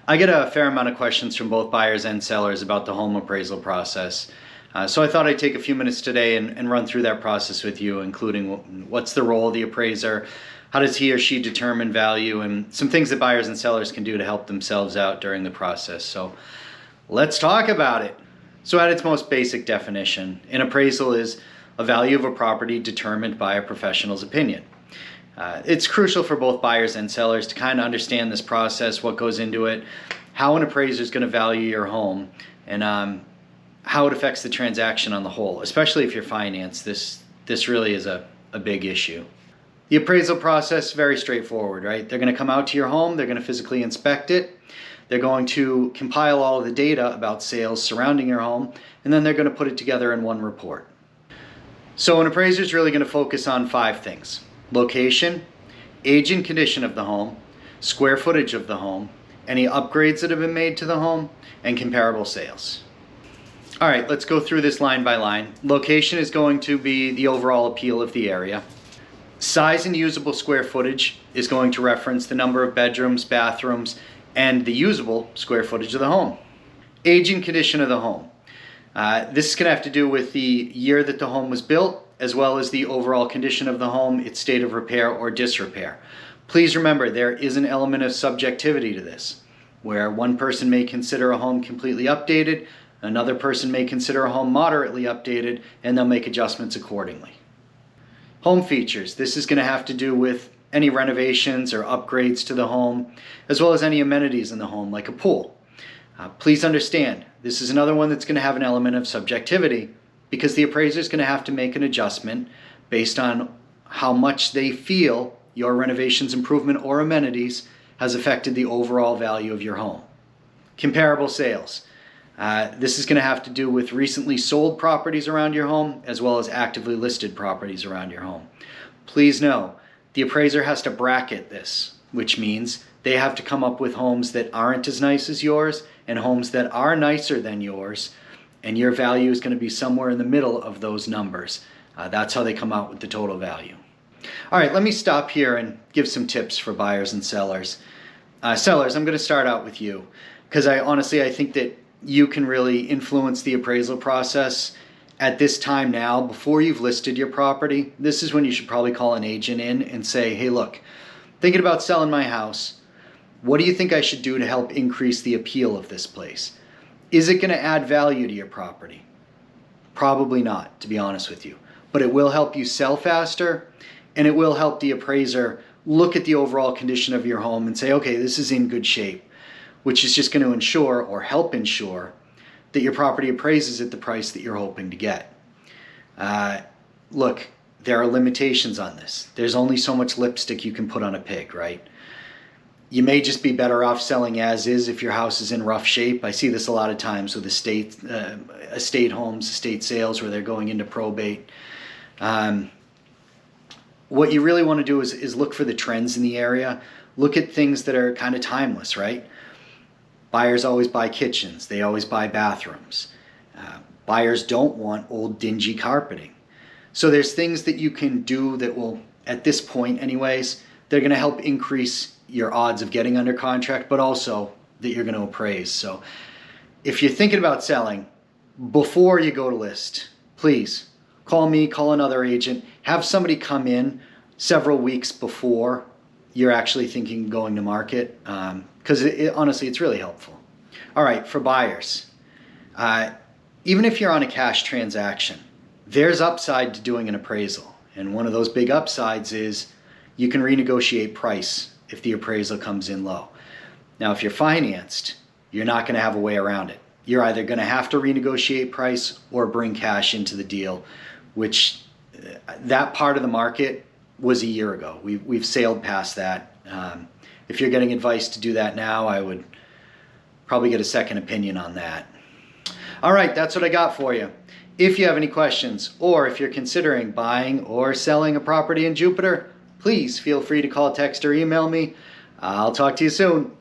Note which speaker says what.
Speaker 1: I get a fair amount of questions from both buyers and sellers about the home appraisal process. So I thought I'd take a few minutes today and run through that process with you, including what's the role of the appraiser, how does he or she determine value, and some things that buyers and sellers can do to help themselves out during the process. So let's talk about it. So at its most basic definition, an appraisal is a value of a property determined by a professional's opinion. It's crucial for both buyers and sellers to kind of understand this process, what goes into it, how an appraiser is going to value your home, and how it affects the transaction on the whole, especially if you're financed. This really is a big issue. The appraisal process is very straightforward, right? They're going to come out to your home, they're going to physically inspect it, they're going to compile all of the data about sales surrounding your home, and then they're going to put it together in one report. So an appraiser is really going to focus on 5 things: location, age and condition of the home, square footage of the home, any upgrades that have been made to the home, and comparable sales. All right, let's go through this line by line. Location is going to be the overall appeal of the area. Size and usable square footage is going to reference the number of bedrooms, bathrooms, and the usable square footage of the home. Age and condition of the home. This is going to have to do with the year that the home was built, as well as the overall condition of the home, its state of repair or disrepair. Please remember, there is an element of subjectivity to this, where one person may consider a home completely updated, another person may consider a home moderately updated, and they'll make adjustments accordingly. Home features. This is going to have to do with any renovations or upgrades to the home, as well as any amenities in the home, like a pool. Please understand, this is another one that's going to have an element of subjectivity, because the appraiser is going to have to make an adjustment based on how much they feel your renovations, improvement, or amenities has affected the overall value of your home. Comparable sales. This is going to have to do with recently sold properties around your home, as well as actively listed properties around your home. Please know, the appraiser has to bracket this, which means they have to come up with homes that aren't as nice as yours and homes that are nicer than yours, and your value is going to be somewhere in the middle of those numbers. That's how they come out with the total value. All right, let me stop here and give some tips for buyers and sellers. Sellers, I'm going to start out with you, because I think that you can really influence the appraisal process at this time now. Before you've listed your property, this is when you should probably call an agent in and say, hey, look, thinking about selling my house. What do you think I should do to help increase the appeal of this place? Is it going to add value to your property? Probably not, to be honest with you. But it will help you sell faster, and it will help the appraiser look at the overall condition of your home and say, okay, this is in good shape, which is just going to ensure or help ensure that your property appraises at the price that you're hoping to get. Look, there are limitations on this. There's only so much lipstick you can put on a pig, right? You may just be better off selling as is if your house is in rough shape. I see this a lot of times with estate homes, estate sales where they're going into probate. What you really want to do is look for the trends in the area. Look at things that are kind of timeless, right? Buyers always buy kitchens. They always buy bathrooms. Buyers don't want old dingy carpeting. So there's things that you can do that will, at this point anyways, they're going to help increase your odds of getting under contract, but also that you're going to appraise. So if you're thinking about selling, before you go to list, please call me, call another agent, have somebody come in several weeks before you're actually thinking going to market, because honestly, it's really helpful. All right, for buyers, even if you're on a cash transaction, there's upside to doing an appraisal. And one of those big upsides is you can renegotiate price if the appraisal comes in low. Now, if you're financed, you're not going to have a way around it. You're either going to have to renegotiate price or bring cash into the deal, which that part of the market was a year ago. We've sailed past that. If you're getting advice to do that now, I would probably get a second opinion on that. All right, that's what I got for you. If you have any questions, or if you're considering buying or selling a property in Jupiter, please feel free to call, text, or email me. I'll talk to you soon.